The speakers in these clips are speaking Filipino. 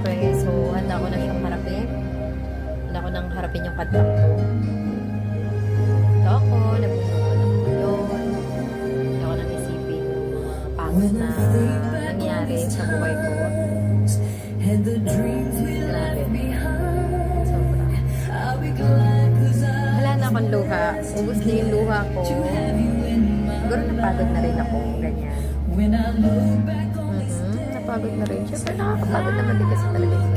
Okay, so handa ko na siyang harapin. Handa ko nang harapin yung padlock ko. Ito ako, nabubuo ko ng ngayon. Handa ko nang isipin yung mga pangit na nangyari sa buhay ko. Grabe. Sobra. Wala na akong luha. Ubus na yung luha ko. Siguro napagod na rin ako. Ganyan. Napagod na rin. Siyempre nakakapagod naman din kasi talaga yung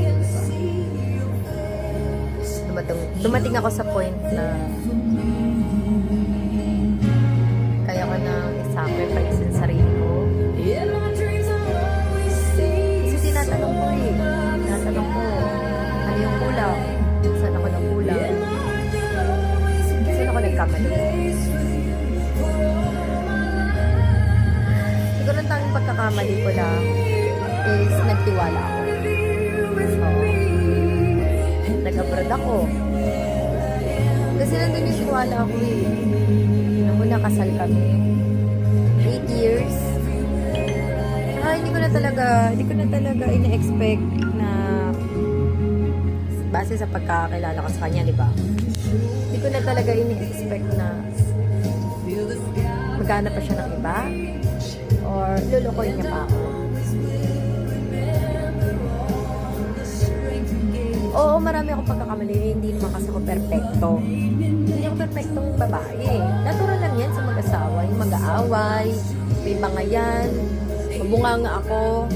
dumating ako sa point na kaya ko na i-sacrifice yung sarili ko. Kasi tinatanong ko ano yung kulang? Saan ako ng kulang? Saan ako nagkamali? Siguro ang tanging pagkakamali ko lang is nagtiwala ako. So, nag-abroad ako. Kasi nandun yung tiwala ako eh. Nung muna kasal kami. 8 years. Hindi ko na talaga ina-expect na base sa pagkakakilala ko sa kanya, di ba? Hindi ko na talaga ina-expect na maghanap pa siya ng iba or lulukoy niya pa ako. Oo, marami akong pagkakamali. Hindi naman kasi ako perfecto. Hindi ako perfectong babae. Natural lang yan sa mag-asawa. Yung mag-aaway, may bangayan, mabunganga ako.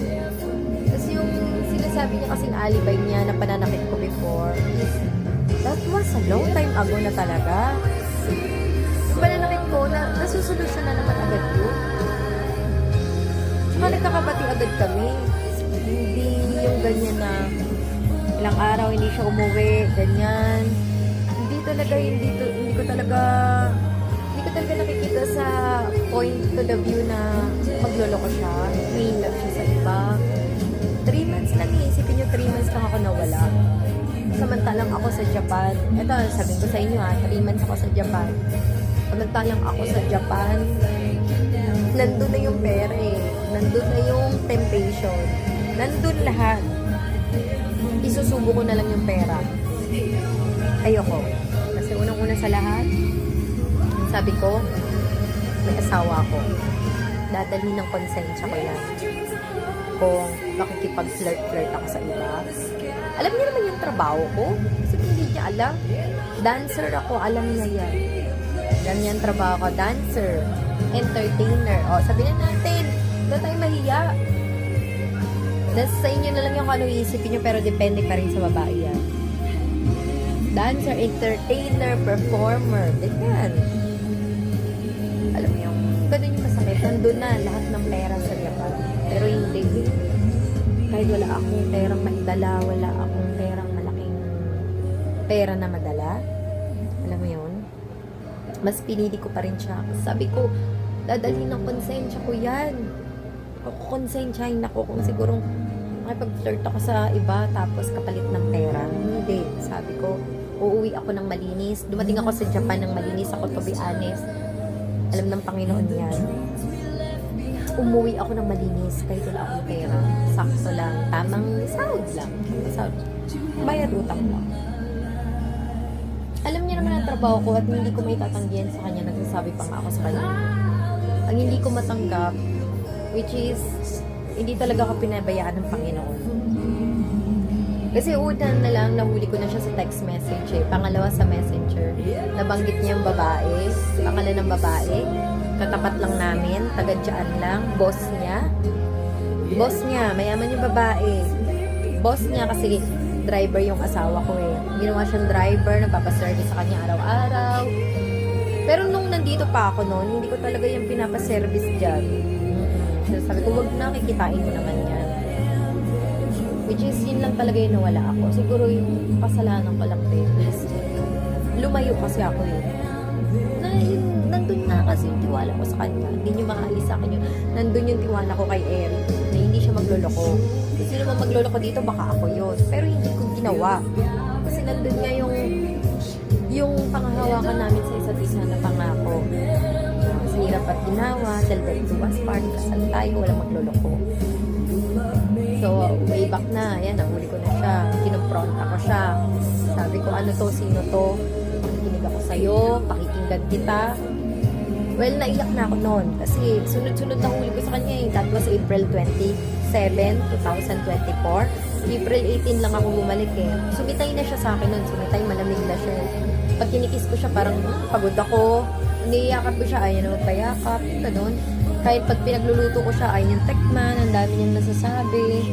Kasi yung sinasabi niya kasing alibay niya na pananakit ko before is, that was a long time ago na talaga. Yung pananakit ko, nasusolusyon na naman agad yun. Tsaka nagkakabati agad kami. Hindi yung ganyan na ilang araw hindi siya umuwi, ganyan. Hindi ko talaga nakikita sa point to the view na magloloko siya, may love siya sa iba. 3 months lang, iisipin nyo 3 months lang ako nawala. Samantalang ako sa Japan, ito sabihin ko sa inyo 3 months ako sa Japan. Samantalang ako sa Japan, nandun na yung pera eh, nandun na yung temptation, nandun lahat. Isusubo ko na lang yung pera. Ayoko. Kasi unang-una sa lahat, sabi ko, may asawa ko. Dadalhin ng konsensya ko yan. Kung makikipag-flirt ako sa iba. Alam niya naman yung trabaho ko. Kasi hindi niya alam. Dancer ako, alam niya yan. Alam niya yung trabaho ko. Dancer. Entertainer. O, sabi na natin, na tayo mahiya. Sa inyo na lang yung ano iisipin nyo, pero depende pa rin sa babae yan. Dancer, entertainer, performer, ganyan. Alam mo yung ganun yung masakit. Nandun na lahat ng pera sa Japan. Pero hindi. Kahit wala akong perang maidala, wala akong perang malaking pera na madala. Alam mo yun? Mas pinili ko pa rin siya. Sabi ko, dadalhin ng konsensya ko yan. Konsensyahin ako kung sigurong makipag-flirt ako sa iba tapos kapalit ng pera. Hindi. Sabi ko, uuwi ako ng malinis. Dumating ako sa Japan ng malinis ako, to be honest. Alam ng Panginoon yan. Umuwi ako ng malinis kahit wala akong pera. Sakto lang. Tamang sahod lang. Sahod. Bayad utang lang. Alam niya naman ang trabaho ko at hindi ko may tatanggihan sa kanya. Nagsasabi pa nga ako sa kanya. Ang hindi ko matanggap, which is, hindi talaga ako pinabayaan ng Panginoon. Kasi una na lang, nahuli ko na siya sa text message eh. Pangalawa sa messenger, nabanggit niya yung babae, pangalan ng babae, katapat lang namin, taga-dyan lang, boss niya, mayaman yung babae. Boss niya kasi driver yung asawa ko eh. Ginawa siyang driver, nagpapaservice sa kanya araw-araw. Pero nung nandito pa ako noon, hindi ko talaga yung pinapaservice dyan. So, sabi ko, wag na, kikitain mo naman yan. Which is, yun lang talaga yung nawala ako. Siguro yung kasalanan ko lang din is, lumayo kasi ako yun. Nandun na kasi yung tiwala ko sa kanya. Hindi nyo maalis sa akin yun. Nandun yung tiwala ko kay Eric na hindi siya magloloko. Kasi naman magloloko dito, baka ako yun. Pero hindi ko ginawa. Kasi nandun nga yung panghahawakan namin sa isa't isa na pangako. Sa hirap at ginawa, till death do us part, kasal tayo, walang magloloko. So, way back na, ayan, nahuli ko na kinonfront ako siya. Sabi ko, ano to, sino to? Pakikinig ako sa'yo, pakikinggan kita. Well, naiyak na ako noon kasi sunod-sunod na huli ko sa kanya eh. That was April 27, 2024. April 18 lang ako bumalik eh. Sumitay na siya sa akin noon. Sumitay, malamig na siya. Pag kinikis ko siya, parang pagod ako. Niyayakap ko siya, ayaw na magpayakap. Ganun. Kahit pag pinagluluto ko siya, ayaw niyang tekman. Ang dami niyang nasasabi.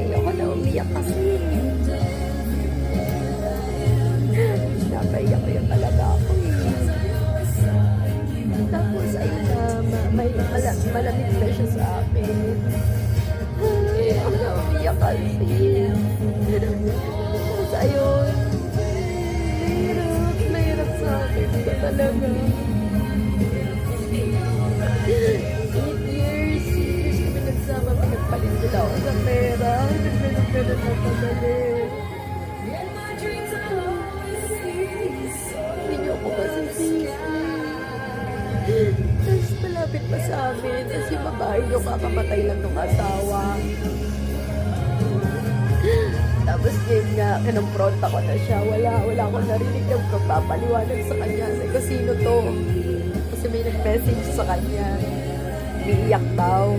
Ayoko na umiyak kasi. Napaiyak ko yun talaga ako. Tapos, ayun na, malamig na siya sa akin. Ayoko na umiyak kasi. Tapos, ayun. Mahirap sa akin ito talaga. 8 years kami nagsama, pinagpalit nila ako sa pera. Nagmeron na padali. Hindi niyo ako kasi sisi. Tapos malapit pa sa amin. Kasi babae niyo kakamatay lang ng asawa. Tapos yun nga, kinumpront ako na siya. Wala akong narinig yung pagpapaliwanag sa kanya. Sabi ko, sino to? Kasi may nag-message sa kanya. Umiiyak daw.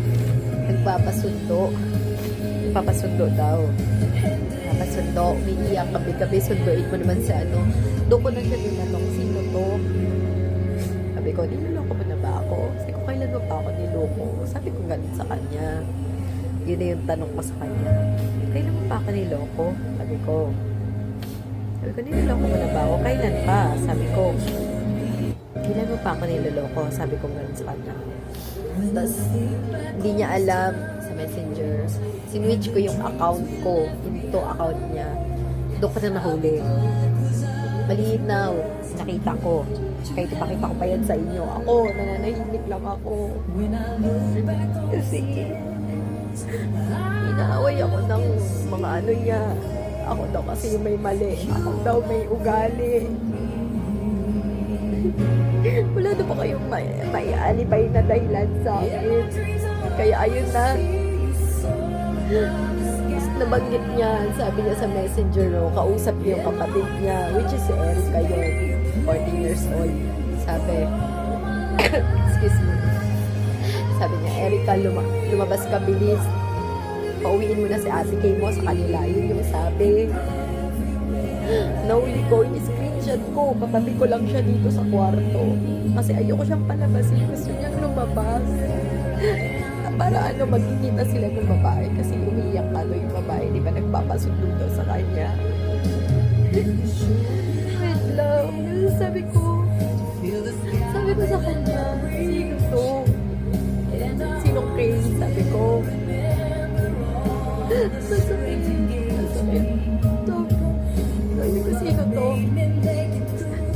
Nagpapasundo daw. Nagpapasundo. Umiiyak. Gabi-gabi sunduin mo naman sa ano. Doon ko na siya tinanong, sino to? Sabi ko, niloloko mo na ba ako? Sabi ko, kailan mo pa ako niloko? Sabi ko, ganun sa kanya. Yun na yung tanong ko sa kanya. Kailan mo pa ako niloko? Sabi ko, niloloko mo na ba ako? Kailan pa? Sabi ko, kailan mo pa ako niloloko? Sabi ko ganun sa kanya. Tapos, hindi niya alam sa messenger. Sinwitch ko yung account ko into account niya. Doon ko na nahuli. Maliit na, nakita ko. Kahit ipakita ko pa yan sa inyo. Ako, nananahimik lang ako. Kasi, inaaway ako ng mga ano niya. Ako daw kasi yung may mali. Ako daw may ugali. Wala na ba kayong may alibay na dahilan sa akin? Kaya ayun na. Nabanggit niya, sabi niya sa messenger, no, kausap niya yung kapatid niya, which is si Erica yun, 14 years old. Sabi, excuse me. Sabi niya, Erica, lumabas ka bilis. Pauwiin mo na si Ate Kay mo sa kanila. Yun yung sabi. Nahuli ko, in-screenshot ko. Katabi ko lang siya dito sa kwarto. Kasi ayoko siyang palabasin. Gusto niyang lumabas. Para ano, magkikita sila ng babae. Kasi umiiyak ano yung babae. Di ba nagpapasundo daw sa kanya. Wait lang. Sabi ko sa kanya, sino to? Sinong Kay? Sabi ko. Sabi ko, sino to?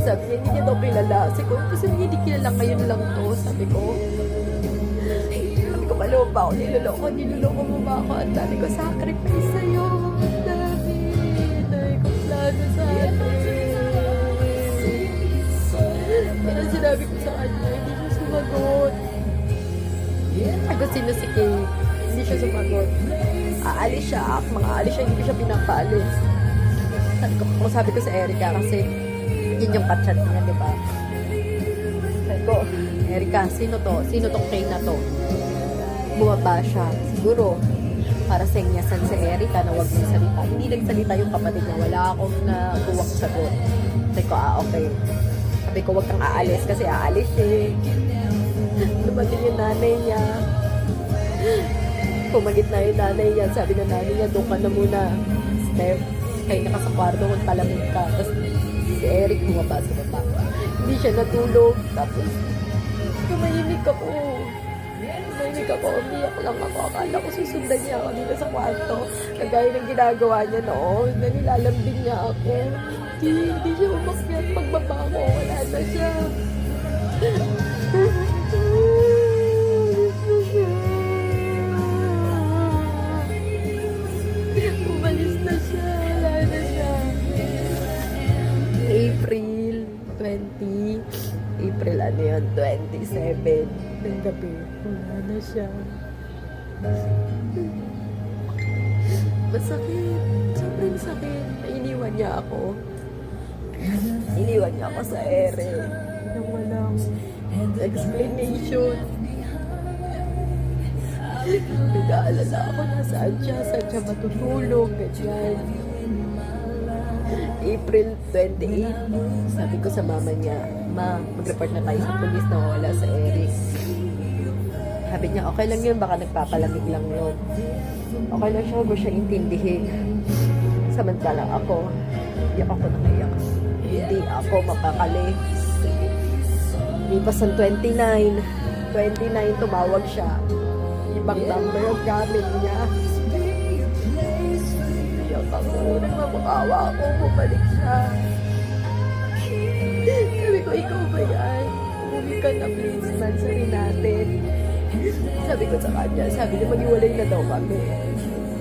Sabi niya, hindi niya daw kilala. Kasi hindi kilala, ngayon lang to. Sabi ko, maloob ba ako? Niloloko mo ba ako? Ang dami ko sacrifice sa'yo. Ang dami ko plano sa atin. Pero sinabi ko sa kanya, hindi siya sumagot. Ako sino si Kay? Hindi siya sumagot. Aalis siya. Mga aalis siya, hindi ko siya pinapaalis. Sabi ko sa Erica kasi yun yung patchat niya, di ba? Sabi ko, Erica, sino to? Sino tong Kay na to? Bumaba siya. Siguro, para senyasan sa Erica na huwag mong salita. Hindi nagsalita yung kapatid niya. Wala akong nakuwang sagot. Sabi ko, okay. Sabi ko, huwag kang aalis kasi aalis eh. Dumating yung nanay niya. Pumagit na yung nanay niya. Sabi ng nanay niya, doon ka na muna. Steph, kayo na ka sa kwarto kung palamig ka. Tapos si Eric bumaba sa baba. Hindi siya natulog. Tapos, tumahimik ako. Umiyak lang ako. Akala ko susundan niya ako dito sa kwarto. Kagaya ng ginagawa niya noon, na nilalambing niya ako. Hindi siya umakyat. Pagbaba ko, wala na siya. Umalis na siya. Wala na siya. April 20. April ano yun? 27. Ng gabi. Wala na siya. akin na iniwan niya ako. Iniwan niya ako sa ere. Nang walang explanation. Nag-aalala ako na saan siya matutulog, ganyan. April 28, sabi ko sa mama niya, Ma, mag-report na tayo sa polis na wala sa Eric. Sabi niya, okay lang yun, baka nagpapalamig lang yun. Okay lang siya, huwag mo siya intindihin. Samantalang ako, iyak ako nakayak. Hindi ako mapakali. Lipas ang 29, tumawag siya. Ibang number ang gamit niya. Iyak ako, nagmamakawa ako, bumalik siya. Sabi ko, ikaw ba yan? Umuwi ka na please, mansarin natin. Sabi ko sa kanya, sabi niya maghiwalay na daw kami.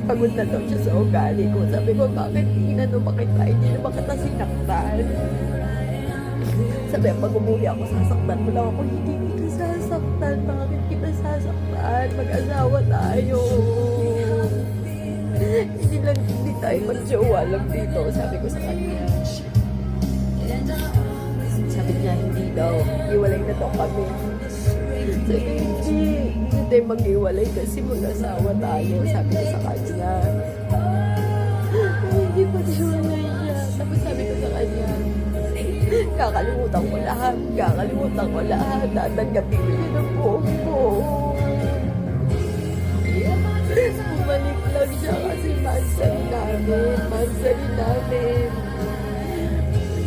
Pagod na daw siya sa ugali ko. Sabi ko, bakit inano kita? Hindi na kita sinaktan? Sabi, pag umuwi ako, sasaktan mo lang ako. Hindi kita sasaktan. Bakit kita sasaktan? Mag-asawa tayo. Hindi tayo mag-jowa lang dito. Sabi ko sa kanya. Sabi niya, hindi daw. Iwalay na daw kami. Sabi ko, hindi tayo mag-iwalay kasi mag-asawa tayo. Sabi ko sa kanya. Hindi pa siwalay niya. Tapos sabi ko sa kanya, kakalimutan ko lahat. Tatanggapin ko niya ng buhok ko. Bumalik lang siya kasi mansari namin.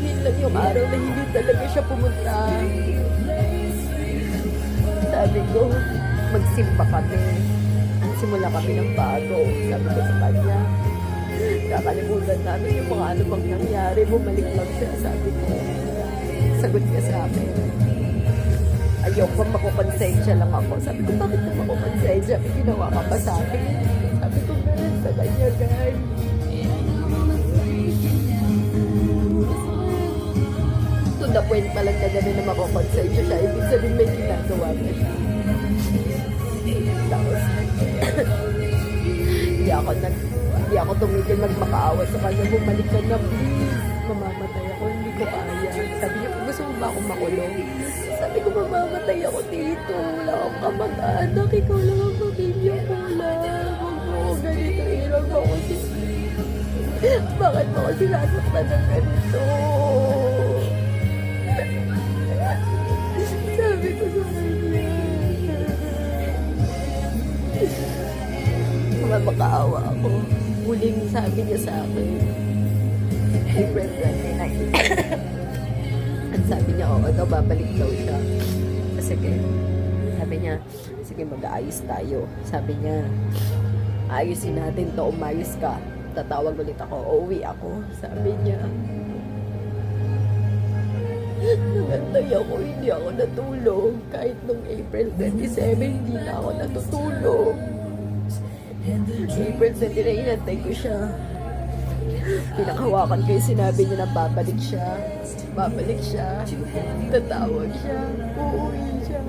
Yun lang yung araw na hindi talaga siya pumunta. Sabi ko, magsimba kami. Simula kami ng bago. Sabi ko sa kanya, kakalimutan namin yung mga ano bang nangyari. Bumalik lang siya. Sabi ko, sagot niya sa akin. Ayoko, makukonsensya lang ako. Sabi ko, bakit na makukonsensya? May ginawa ka pa sa akin. Sabi ko, ganun sa kanya, guys. To the point pa lang na gano'n na makukonsensya siya. Ibig sabihin may ginagawa na siya. Tapos, hindi ako tumigil magmakaawa sa kanya. Bumalik ka na, please. Mamamatay ako, hindi ko kaya. Sabi niya, gusto mo ba akong makulong? Sabi ko, mamamatay ako dito. Wala akong kamag-anak. Ikaw lang ang pamilya ko lang. Huwag mo ganito. Hirap ako. Bakit ako sinasaktan ng ganito? Sabi ko sa kanya. Mamakaawa ako. Huling sabi niya sa akin. April 29. At sabi niya, oo daw, babalik daw siya. Sige. Sabi niya, sige, mag-aayos tayo. Sabi niya, ayusin natin to, umayos ka. Tatawag ulit ako, uuwi ako. Sabi niya, nangantay ako, hindi ako natulog. Kahit nung April 27, hindi na ako natutulog. April 29, inantay ko siya. Pinakawakan ko yung sinabi niya na babalik siya. Tatawag siya. Uuwi siya.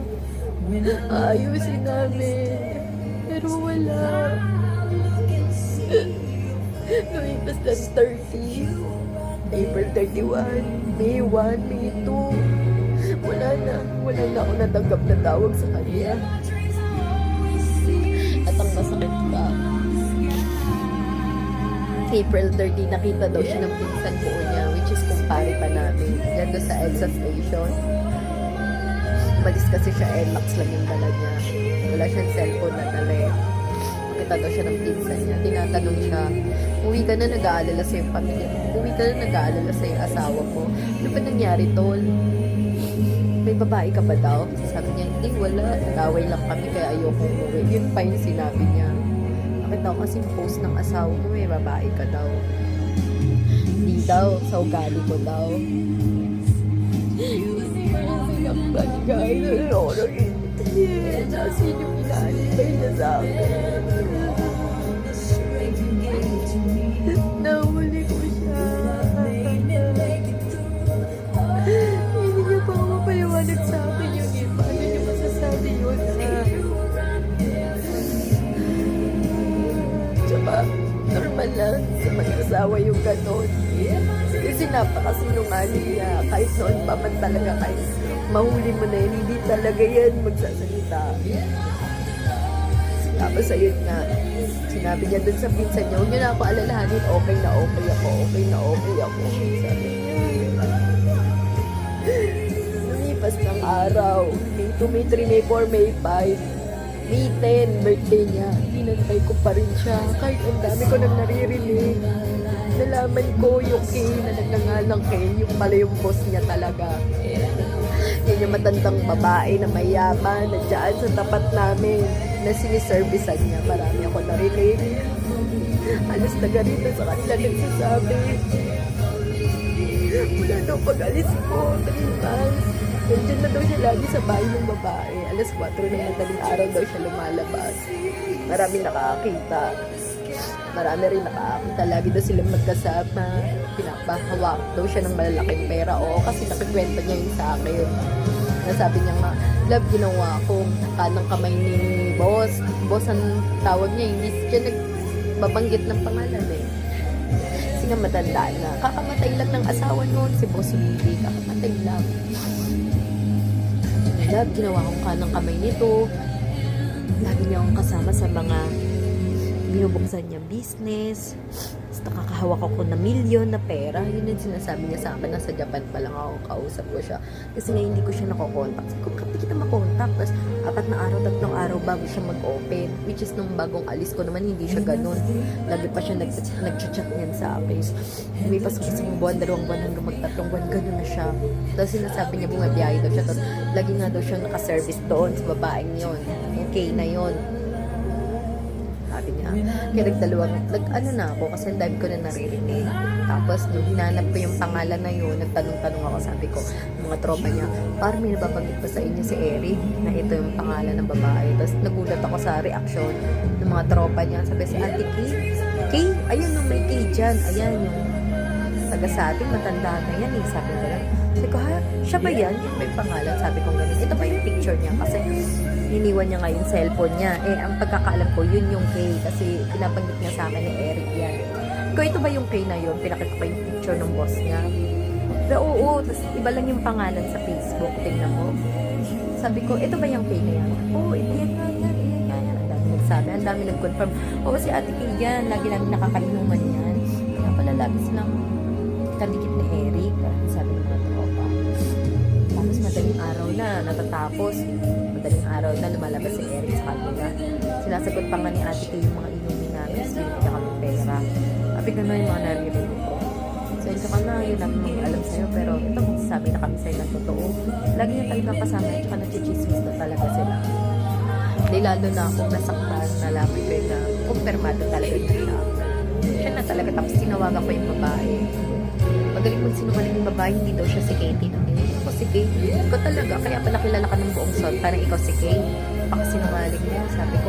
Ayusin namin. Pero wala. Lumipas na 30. April 31. May 1. May 2. Wala na ako natanggap na tawag sa kanya. At ang masakit pa, April 30, nakita daw siya ng pinsan buo niya, which is kumpare pa namin. Diyan doon sa EDSA station. Umalis kasi siya, NMAX lang yung dala niya. Wala siyang cellphone na dala eh. Nakita daw siya ng pinsan niya. Tinatanong siya, uwi ka na, nag-aalala sa yung pamilya mo. Uwi ka na, nag-aalala sa yung asawa ko. Ano ba nangyari, tol? May babae ka ba daw? Sabi niya, hindi, wala. Nag-away lang kami, kaya ayoko umuwi. Yun pa yung sinabi niya. Bakit daw kasi post ng asawa mo, may babae ka daw. Hindi daw, sa ugali ko daw. Hindi ko yung sinaktan, guys. Ano ko nag-iintindihan. Asin yung inaanibay niya sa akin. Nahuli ko siya. Hindi niya pa ako mapaliwanag sa akin yun eh. Paano niya masasabi yun na? Tsaka, normal niya sa mag-asawa yung ganon. Kasi napakasinungaling niya. Kahit noon pa man talaga, kahit mahuli mo na yun, hindi talaga yan magsasalita. Tapos ayun nga, sinabi niya dun sa pinsan niya, huwag niyo na ako alalahanin, okay na okay ako, okay na okay ako. Sabi niya. Lumipas ng araw, May 2, May 3, May 4, May 5, May 10, birthday niya. Hinantay ko pa rin siya. Kahit ang dami ko nang naririnig. Nalaman ko yung Kay na nagngangalang Kay, yung pala yung boss niya talaga. Yan yung matandang babae na mayaman, na dyan sa tapat namin, na siniservisan niya. Marami ako narinig. Alas taga rito sa kanila nagsasabi. Mula daw pag-alis ko, 3 months. Nandiyan na daw siya lagi sa bahay ng babae. Alas 4 ng madaling araw daw siya lumalabas. Marami nakakita. Marami rin nakakita. Lagi daw silang magkasama. Pinapahawak daw siya ng malalaking pera. Oo, kasi nakikwento niya yun sa akin. Nasabi niya nga, love, ginawa ko kanang kamay ni boss. Boss ang tawag niya. Hindi siya nagbabanggit ng pangalan eh. Kasi nga matanda na. Kakamatay lang ng asawa noon. Si Boss Willie. Kakamatay lang. Love, ginawa kong kanang kamay nito. Lagi niya akong kasama sa mga binubuksan niya business. Nakakahawak ako na milyon na pera. Yun yung sinasabi niya sa akin. Nasa Japan pa lang ako, kausap ko siya. Kasi nga hindi ko siya nakokontak. Sabi ko, kapag kita makontak. Tapos 4 na araw, 3 araw bago siya mag-open. Which is nung bagong alis ko naman, hindi siya ganun. Lagi pa siya nag-chat niyan sa akin. May pasok isang buwan, 2 buwan hanggang mag-3 buwan. Ganun na siya. Tapos sinasabi niya, bumabiyahe daw siya. Tapos lagi nga daw siya nakaservice doon sa babaeng yun. Okay na yun. Sabi niya, kaya ano na ako kasi ang dami ko na naririnig. Tapos nung hinanap ko yung pangalan na yun, nagtanong-tanong ako, sabi ko, mga tropa niya, parang may nababanggit pa sa inyo si Eric na ito yung pangalan ng babae. Tapos nagulat ako sa reaksyon ng mga tropa niya. Sabi si Ate Kay, Kay, ayun yung may Kay dyan, ayan yung taga sa ating matanda na yan eh. Sabi ko lang, sabi ko, ha, siya ba yan? Yung may pangalan, sabi ko ganun. Ito ba yung picture niya? Kasi iniwan niya nga yung cellphone niya. Eh, ang pagkakaalam ko, yun yung Kay. Kasi pinabanggit niya sa akin ni Eric yan. Kung ito ba yung Kay na yun, pinakita ko yung picture ng boss niya. Pero oo, tapos iba lang yung pangalan sa Facebook. Tingnan mo. Sabi ko, ito ba yung Kay na yan? Oo, yan nga yan. Ang dami nagsabi, ang dami nag-confirm. Oo, si Ate Kay yan. Lagi namin nakakalinuman yan. Kaya pala lagi silang kadikit ni Eric. Sabi ng mga tropa. Tapos madaling araw na, natatapos. Madaling araw na lumalabas si Eric sa kanila. Sinasagot pa nga ni Ate Kay yung mga inumin namin. Kasi binigyan kami pera. Sabi ko na yung mga naririnig ko. So, ito ka na, yun namin mga alam sa'yo. Pero ito magsasabi na kami sa'yo ng totoo. Lagi niya talaga kasama at saka nag-chismis na talaga sila. Hindi lalo na akong nasaktan, nalaman ko na kumpirmado talaga siya. Siya na talaga. Tapos tinawagan ko yung babae. Magaling mong sinungaling yung babae, hindi daw siya si Katie. Hindi ako si Kay. Ikaw talaga. Kaya pala kilala ka ng buong son. Parang ikaw si Kay. Pakasinungaling mo. Sabi ko,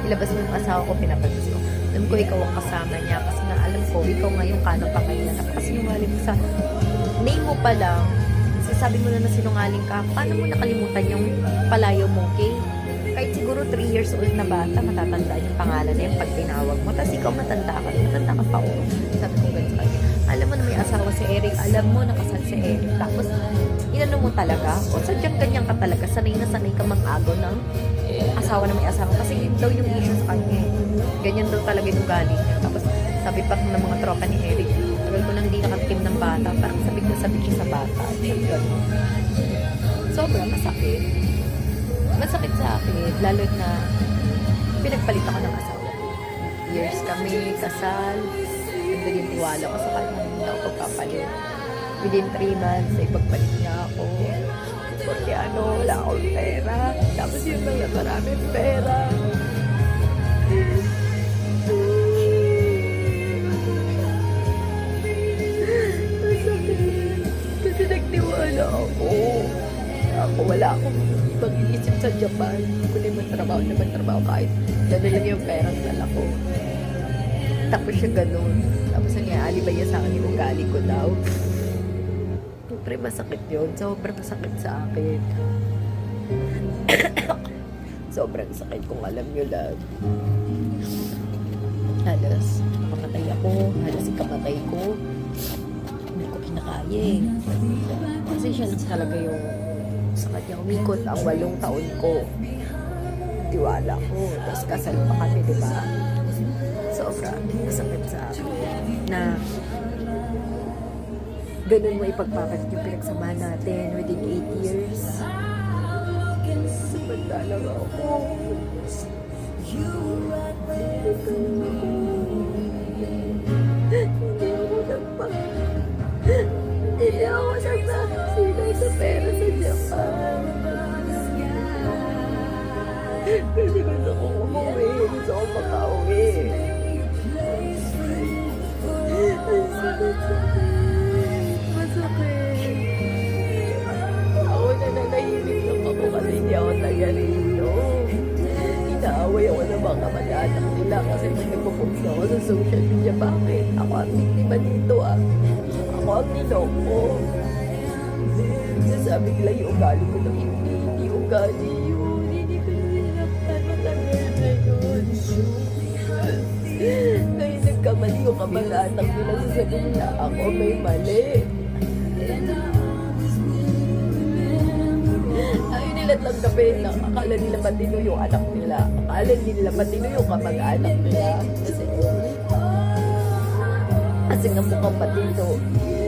ilabas mo yung asawa ko, pinapagas ko. Alam ko, ikaw ang kasama niya. Kasi nga, alam ko, ikaw nga yung kanang pakay niya. Napakasinungaling mo sa name mo pa lang. Sasabi mo na sinungaling ka. Paano mo nakalimutan yung palayo mo, Kay? Kahit siguro 3 years old na bata, matatandaan yung pangalan na yung pag tinawag mo. Tapos ikaw matanda ka pa. Sabi ko ganun sa kanya. Alam mo na may asawa si Eric, alam mo nakasal si Eric. Tapos, inano mo talaga, o sadyang ganyan ka talaga, sanay na sanay ka mag-agaw ng asawa na may asawa. Kasi yun daw yung issue sa kanya. Ganyan daw talaga yung galing niya. Tapos, sabi pa ng mga tropa ni Eric, tagal ko nang hindi nakatikim ng bata, parang sabik na sabik siya sa bata. Sobrang masakit. Masakit sa akin, lalo na pinagpalit ako ng asawa ko. Years kami, kasal, nandun yung tiwala ko sa kanya, hindi ako pagpapalit. Within 3 months, ay pagpalit niya ako. Porque wala akong pera. Tapos yun lang, maraming pera. Masakit. Kasi nagtiwala ako. Wala akong pag-iisip sa Japan. Kung naman trabaho kahit gano'n lang yung perang dala ko. Tapos siya gano'n. Tapos nangyayalibay niya sa akin yung ugali ko daw. Siyempre masakit yun. Sobrang sakit sa akin. Sobrang sakit kung alam nyo lang. Halos, makamatay ako. ako, halos ikamatay ko. Hindi ko kinakaya eh. Kasi siya lang talaga yung sa kanya umikot ang 8 taon ko. Tiwala ko. Tapos kasal pa kami, di ba? Sobra. Masakit sa akin. Na ganun mo ipagpapalit yung pinagsamahan natin within 8 years. Samantalang ako. Hindi ako nagpapasilay sa pera sa Japan. Kasi gusto kong umuwi. Gusto kong makauwi. Ang sakit-sakit. Masakit. Ako na nanahimik lang ako kasi hindi ako taga rito. Inaaway ako ng mga kamag-anak nila kasi may nagpo-post ako sa social media. Bakit? Ako ang biktima dito ah. Ako ang niloko. Sasabi nila yung ugali ko na hindi ugali yun. Hindi ko nilaktan matagal na yun. Kaya nagkamali yung kamag-anak nila sa sabi nila ako may mali. Ayaw nila tanggapin na akala nila matino yung anak nila. Akala nila matino yung kamag-anak nila. Kasi nga mukhang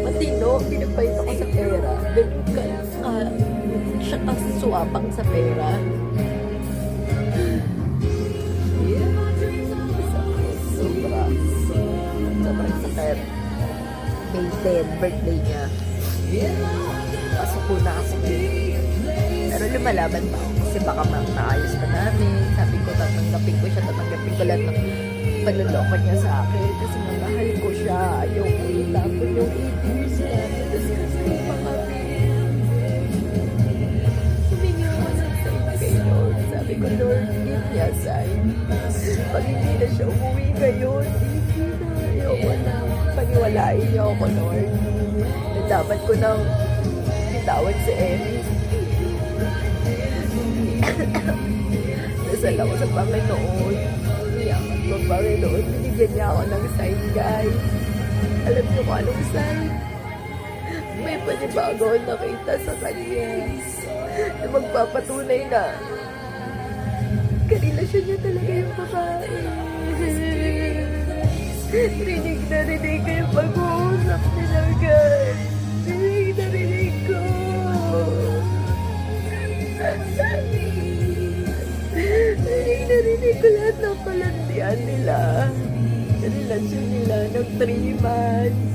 matino, pinapahit ako sa pera. Ganun ka, siya kasuwapang sa pera. Sobrang sakit. May 10, birthday niya. Pasok ko na ako. Pero lumalaban pa ako kasi baka maayos pa namin. Sabi ko, tatanggapin ko siya, tatanggapin ko lahat ng panloloko niya sa akin. Kasi mahal ko siya. Ayaw ko itapon yung 8 years namin. Kasi kasal pa kami. Humingi ako ng sign kay Lord. Sabi ko, Lord, give me a sign. Pag hindi na siya umuwi ngayon, ayaw ko na. Paniwalain niyo ako, Lord. Dapat ko nang bitawan si Eric. Nasal ako sa Panginoon. Iyakan ko Panginoon. Binigyan niya ako ng sign, guys. Alam niyo kung anong sign? May panibago nakita sa kanya na magpapatunay na karelasyon niya talaga yung babae. Rinig na rinig ko yung pag-uusap nila, guys. Rinig na rinig ko. Rinig na rinig ko lahat ng palantian nila. Relasyon nila ng 3 months.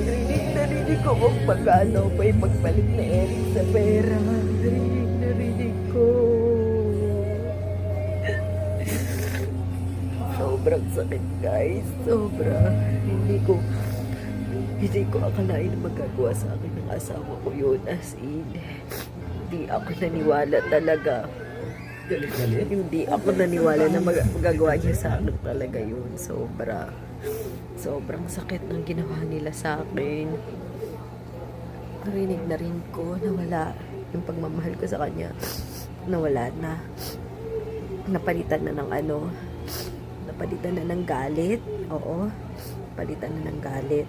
Rinig na rinig ko kung pagkano pa yung pagpalit na Eric sa pera. Rinig na rinig ko. Sobrang sakit, guys. Sobra. Hindi ko akalain na magagawa sa akin ng asawa ko yun. As in, hindi ako naniwala talaga. Hindi ako naniwala na magagawa niya sa akin talaga yun. Sobrang sakit ng ginawa nila sa akin. Narinig na rin ko na wala yung pagmamahal ko sa kanya. Nawala na. Napalitan na ng napalitan na ng galit. Oo. Palitan na ng galit.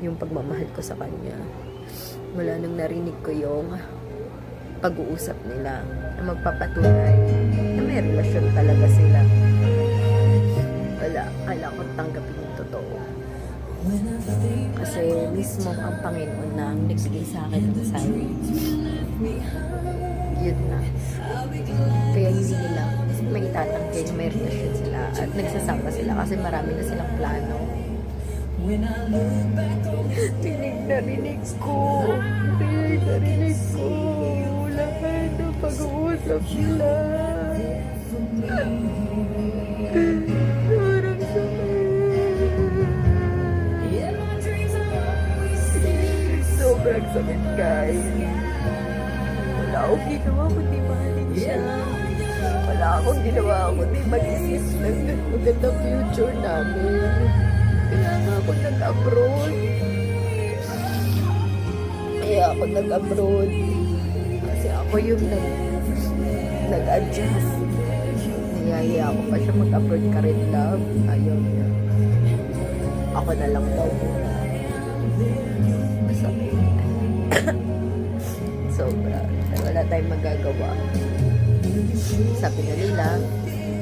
Yung pagmamahal ko sa kanya. Wala nang narinig ko yung pag-uusap nila na magpapatunay na may relasyon talaga sila. Wala. Kailangan ko tanggapin yung totoo. Kasi mismo ang Panginoon na ang nagbigay sa akin ng sign. Yun na. Kaya hindi nila may itatangkay na may relasyon sila at nagsasama sila kasi marami na silang plano. Rinig ko lahat ng pag-uusap nila. Parang sobrang sakit, guys. Wala akong ginawa kundi mahalin siya. Wala akong ginawa kundi mag-isip ng magandang future namin. Kaya nga ako nag-abroad. Kasi ako yung nag-adjust. Niyaya ako pa siya mag-abroad ka rin, love. Ayaw niya. ako na lang daw muna. Masakit. Sobra. Pero wala tayong magagawa. Sabi na nila,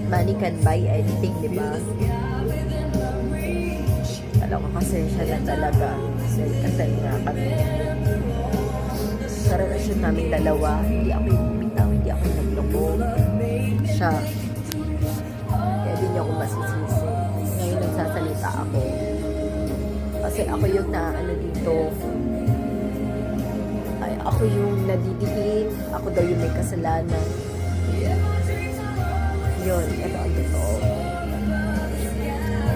money can buy anything, di ba? Alam ko kasi siya na talaga. Kasi nga kami. Sa relasyon namin dalawa, hindi ako yung bumitaw, hindi ako yung nagloko. Siya. Kaya di niya ako masisisi. Ngayon nagsasalita ako. Kasi ako yung ano dito. Ay, ako yung nadidiin. Ako daw yung may kasalanan. Yun, ito ang totoo.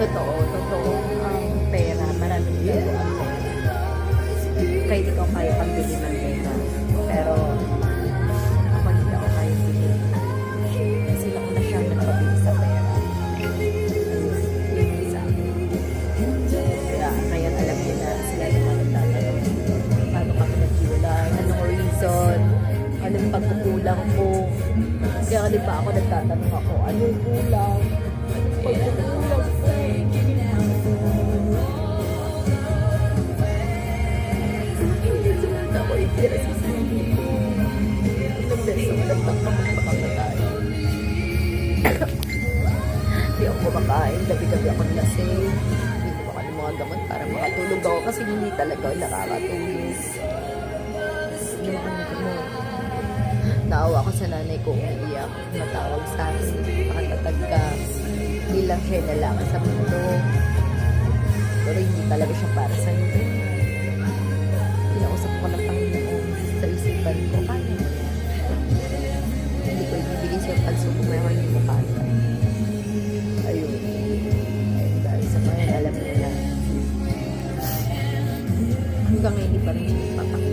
Totoo. Ang pera, maraming tao ang pera. Kahit ikaw kaya pang bili ng pera. Pero, ako hindi ako kaya bili. Kasi ako na siya nagpabili sa pera. Yun yung sa akin. Kaya, ngayon alam niyo na sila naman nagtatanong. Paano kami naghiwalay? Anong reason? Anong pagkukulang ko? Kaya di ba ako nagtatanong ako, anong kulang? Anong pagkukulang ko? Ako itira sa sarili ko. Ilang beses ako nagtakang magpakamatay. Hindi ako kumakain, gabi-gabi ako lasing. Hindi ko baka ng mga gamot para makatulog ako kasi hindi talaga ako nakakatulog. Yung ano mo, naawa ko sa nanay ko umiiyak, matawag sa akin, makatatag ka. Hindi lang siya lalaki sa mundo. Pero hindi talaga siya para sa iyo. Kinausap ko ng Panginoon sa isipan ko, kaya mo yan. Hindi ko ibibigay siya pagsubok na hindi mo kaya. Ayun. Ayun dahil sa mga alam mo na. Hanggang ngayon, di pa rin papakita.